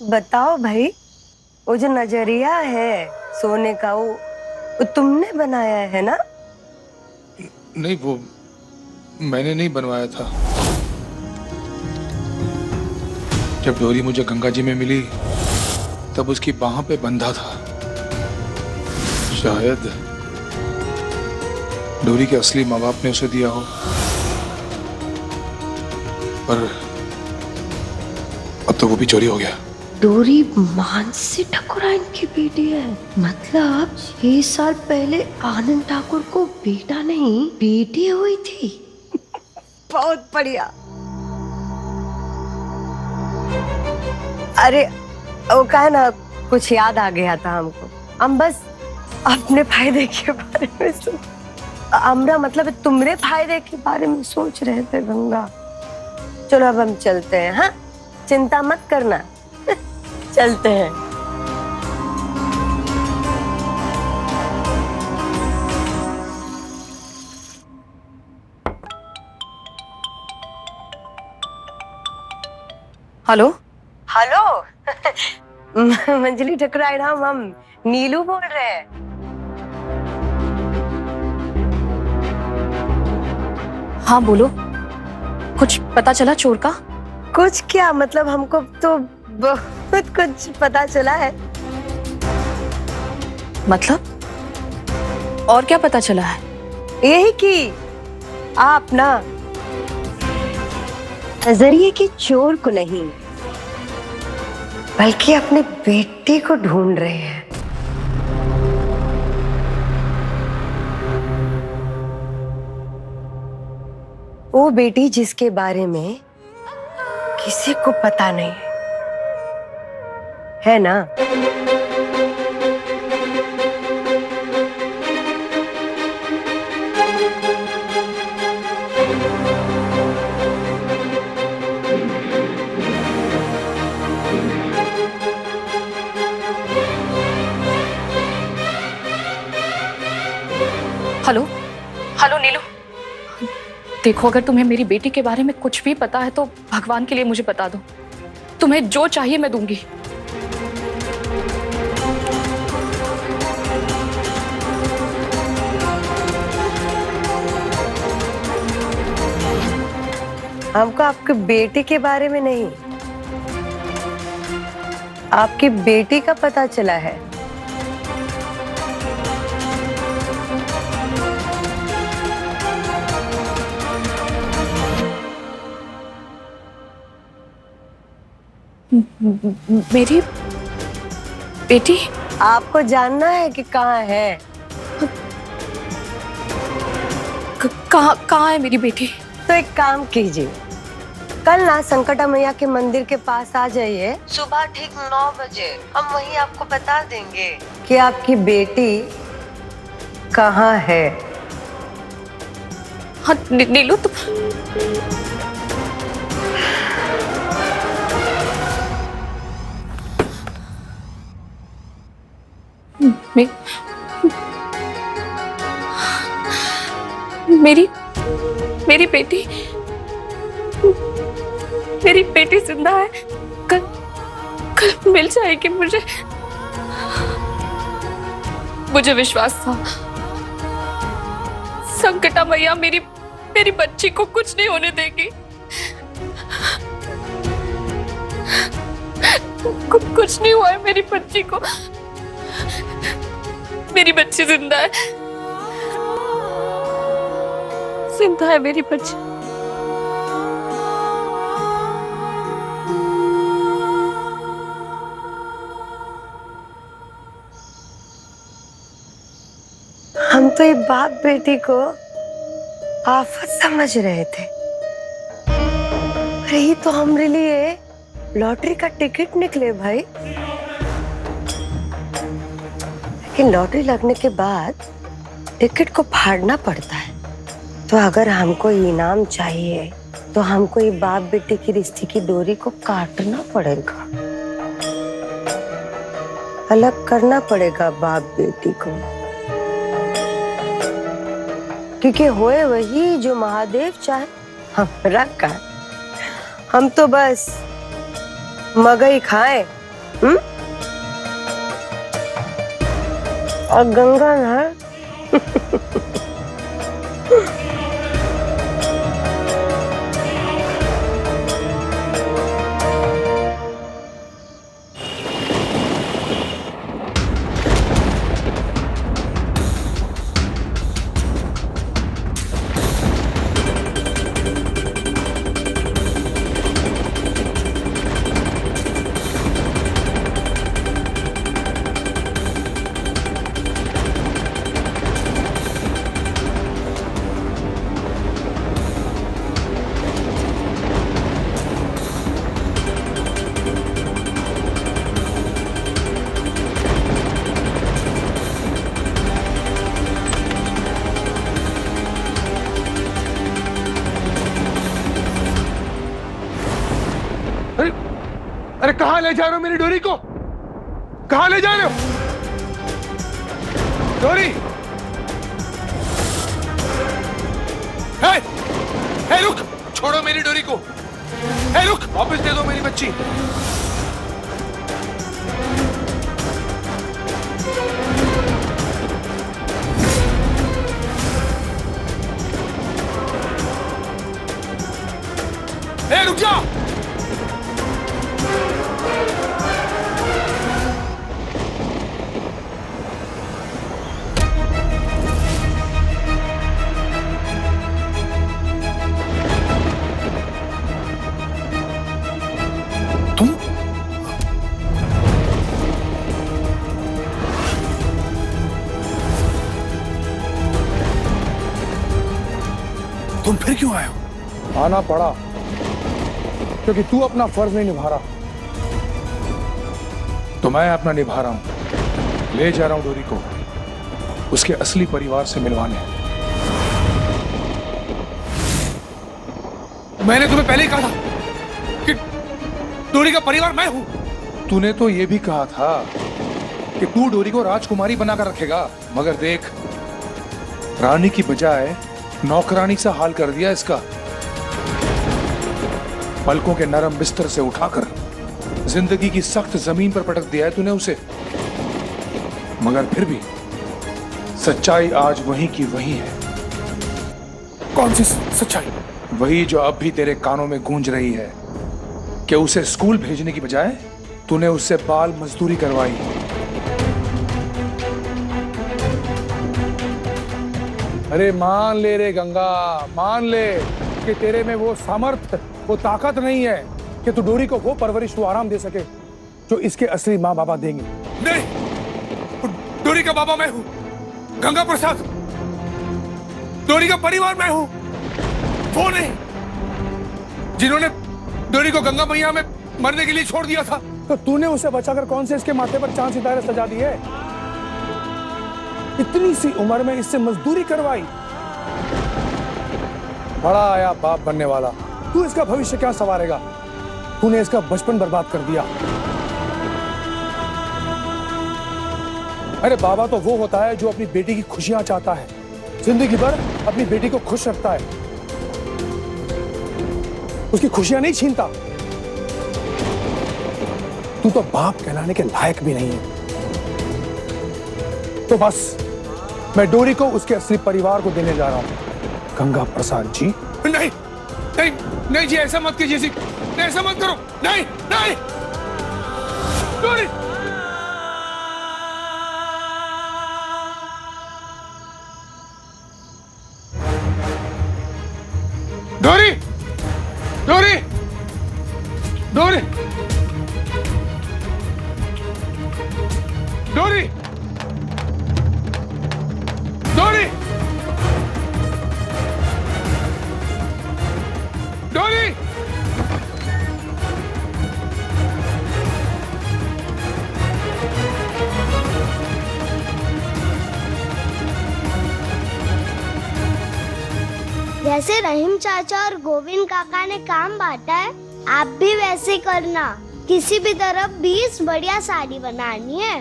बताओ भाई, वो जो नजरिया है सोने का, वो तुमने बनाया है ना? नहीं, वो मैंने नहीं बनवाया था। जब डोरी मुझे गंगा जी में मिली तब उसकी बाह पे बंधा था। शायद डोरी के असली माँ बाप ने उसे दिया हो, पर अब तो वो भी चोरी हो गया। डोरी मानसी ठकुराइन की बेटी है? मतलब 6 साल पहले आनंद ठाकुर को बेटा नहीं बेटी हुई थी। बहुत बढ़िया। अरे वो का है ना, कुछ याद आ गया था हमको। हम बस अपने फायदे के बारे में हमरा मतलब तुम्हारे फायदे के बारे में सोच रहे थे गंगा। चलो अब हम चलते हैं। हाँ, चिंता मत करना। चलते हैं। हेलो। हेलो। मंजली ठकुराइन, हम नीलू बोल रहे हैं। हाँ बोलो, कुछ पता चला चोर का? कुछ क्या, मतलब हमको तो बहुत कुछ पता चला है। मतलब और क्या पता चला है? यही कि आप ना नजरिए के चोर को नहीं बल्कि अपने बेटे को ढूंढ रहे हैं। वो बेटी जिसके बारे में किसी को पता नहीं है ना? हेलो। हेलो नीलू, देखो अगर तुम्हें मेरी बेटी के बारे में कुछ भी पता है तो भगवान के लिए मुझे बता दो। तुम्हें जो चाहिए मैं दूंगी। हमको आपके बेटे के बारे में नहीं, आपकी बेटी का पता चला है। मेरी बेटी? आपको जानना है कि कहाँ है? कहाँ है मेरी बेटी? तो एक काम कीजिए, कल ना संकटा मैया के मंदिर के पास आ जाइए। सुबह ठीक 9 बजे हम वहीं आपको बता देंगे कि आपकी बेटी कहाँ है। हाँ नीलू तुम मे, मेरी मेरी बेटी मेरी बेटी जिंदा है। कल कल मिल जाएगी मुझे। मुझे विश्वास था संकटा मैया मेरी मेरी बच्ची को कुछ नहीं होने देगी। कुछ नहीं हुआ है मेरी बच्ची को। मेरी बच्ची जिंदा है, जिंदा है मेरी बच्ची। हम तो ये बाप बेटी को आफत समझ रहे थे। अरे ये तो हमारे लिए लॉटरी का टिकट निकले भाई। लेकिन लॉटरी लगने के बाद टिकट को फाड़ना पड़ता है। तो अगर हमको इनाम चाहिए तो हमको ये बाप बेटी की रिश्ते की डोरी को काटना पड़ेगा, अलग करना पड़ेगा बाप बेटी को। क्योंकि होए वही जो महादेव चाहे हमरा का। हम तो बस मगई खाएं हम्म? और गंगा ना अरे कहाँ ले जा रहे हो मेरी डोरी को? कहाँ ले जा रहे हो? डोरी! हे! हे रुक! छोड़ो मेरी डोरी को! हे रुक! वापस दे दो मेरी बच्ची! हे रुक जा! तुम फिर क्यों आए हो? आना पड़ा क्योंकि तू अपना फर्ज नहीं निभा रहा। तो मैं अपना निभा रहा हूं। ले जा रहा हूं डोरी को उसके असली परिवार से मिलवाने। मैंने तुम्हें पहले ही कहा था कि डोरी का परिवार मैं हूं। तूने तो यह भी कहा था कि तू डोरी को राजकुमारी बनाकर रखेगा, मगर देख रानी की बजाय नौकरानी सा हाल कर दिया इसका। पलकों के नरम बिस्तर से उठाकर जिंदगी की सख्त जमीन पर पटक दिया है तूने उसे। मगर फिर भी सच्चाई आज वहीं की वहीं है। कौन सी सच्चाई? वही जो अब भी तेरे कानों में गूंज रही है कि उसे स्कूल भेजने की बजाय तूने उससे बाल मजदूरी करवाई। अरे मान ले रे गंगा, मान ले कि तेरे में वो सामर्थ, वो ताकत नहीं है कि तू डोरी को वो परवरिश, वो आराम दे सके जो इसके असली माँ बाबा देंगे। नहीं, डोरी का बाबा मैं हूं, गंगा प्रसाद। डोरी का परिवार मैं हूं, वो नहीं जिन्होंने डोरी को गंगा मैया में मरने के लिए छोड़ दिया था। तो तूने उसे बचाकर कौन से इसके माथे पर चांद सितारे सजा दिए? इतनी सी उम्र में इससे मजदूरी करवाई। बड़ा आया बाप बनने वाला। तू इसका भविष्य क्या संवारेगा? तूने इसका बचपन बर्बाद कर दिया। अरे बाबा तो वो होता है जो अपनी बेटी की खुशियां चाहता है, जिंदगी भर अपनी बेटी को खुश रखता है, उसकी खुशियां नहीं छीनता। तू तो बाप कहलाने के लायक भी नहीं है। तो बस मैं डोरी को उसके असली परिवार को देने जा रहा हूं। गंगा प्रसाद जी। नहीं नहीं नहीं जी, ऐसा मत कीजिए जी, ऐसा मत करो। नहीं नहीं डोरी, डोरी, डोरी, डोरी, डोरी, डोरी, डोरी। जैसे रहीम चाचा और गोविंद काका ने काम बांटा है, आप भी वैसे करना। किसी भी तरफ 20 बढ़िया साड़ी बनानी है।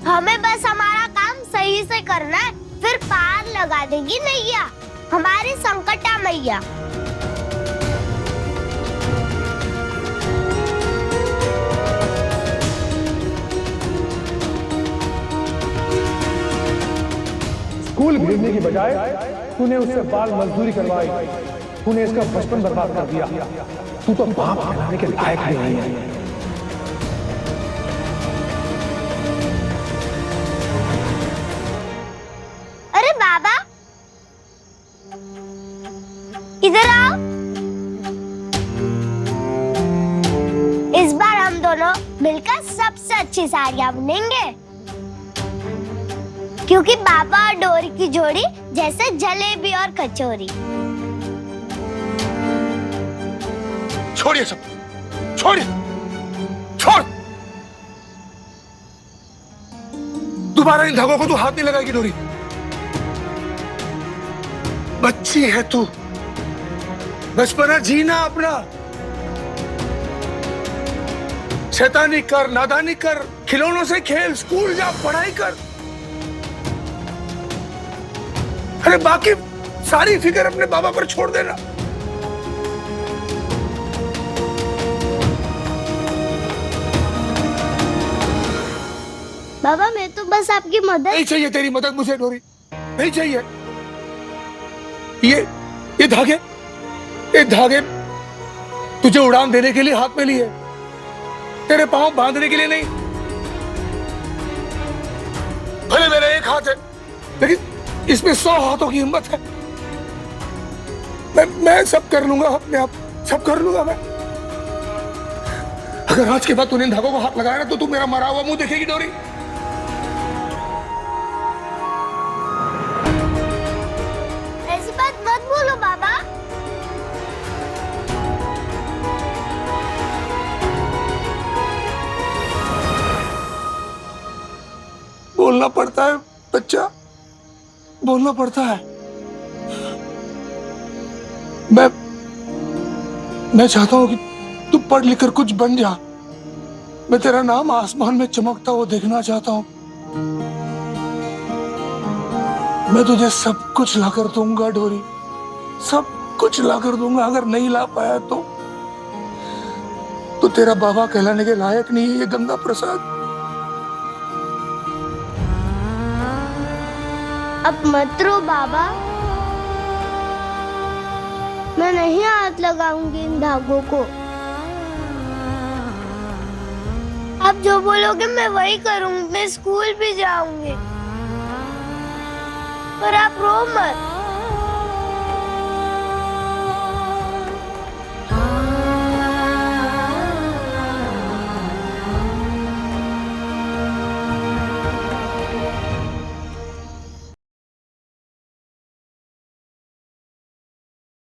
हमें बस हमारा काम सही से करना है, फिर पार लगा देगी नैया हमारी संकटा मैया। स्कूल भेजने की बजाय तूने उससे बाल मजदूरी करवाई, तूने इसका बचपन बर्बाद कर दिया। तू तो बाप कहलाने के लायक भी नहीं है। अरे बाबा, इधर आओ। इस बार हम दोनों मिलकर सबसे अच्छी साड़ियां बुनेंगे, क्योंकि बाबा और डोरी की जोड़ी जैसे जलेबी और कचौरी। छोड़िए सब, छोड़िए, छोड़। दोबारा इन धागों को तू हाथ नहीं लगाएगी डोरी। बच्ची है तू, बचपना जीना अपना। शैतानी कर, नादानी कर, खिलौनों से खेल, स्कूल जा, पढ़ाई कर। अरे बाकी सारी फिक्र अपने बाबा पर छोड़ देना। बाबा मैं तो बस आपकी मदद। नहीं चाहिए तेरी मदद मुझे डोरी, नहीं चाहिए। ये धागे तुझे उड़ान देने के लिए हाथ में लिए, तेरे पांव बांधने के लिए नहीं। भले मेरा एक हाथ है, लेकिन इसमें 100 हाथों की हिम्मत है। मैं सब कर लूंगा, अपने आप सब कर लूंगा मैं। अगर आज के बाद तूने इन धागों को हाथ लगाया ना, तो तू मेरा मरा हुआ मुंह देखेगी डोरी। ऐसी बात मत बोलो बाबा। बोलना पड़ता है बच्चा, बोलना पड़ता है। मैं चाहता हूं कि तू पढ़ लिख कर कुछ बन जा। मैं तेरा नाम आसमान में चमकता हुआ देखना चाहता हूं। मैं तुझे सब कुछ लाकर दूंगा डोरी, सब कुछ लाकर दूंगा। अगर नहीं ला पाया तो तेरा बाबा कहलाने के लायक नहीं है ये गंगा प्रसाद। अब मत रो बाबा, मैं नहीं हाथ लगाऊंगी इन धागों को। आप जो बोलोगे मैं वही करूंगी। मैं स्कूल भी जाऊंगी, पर आप रो मत।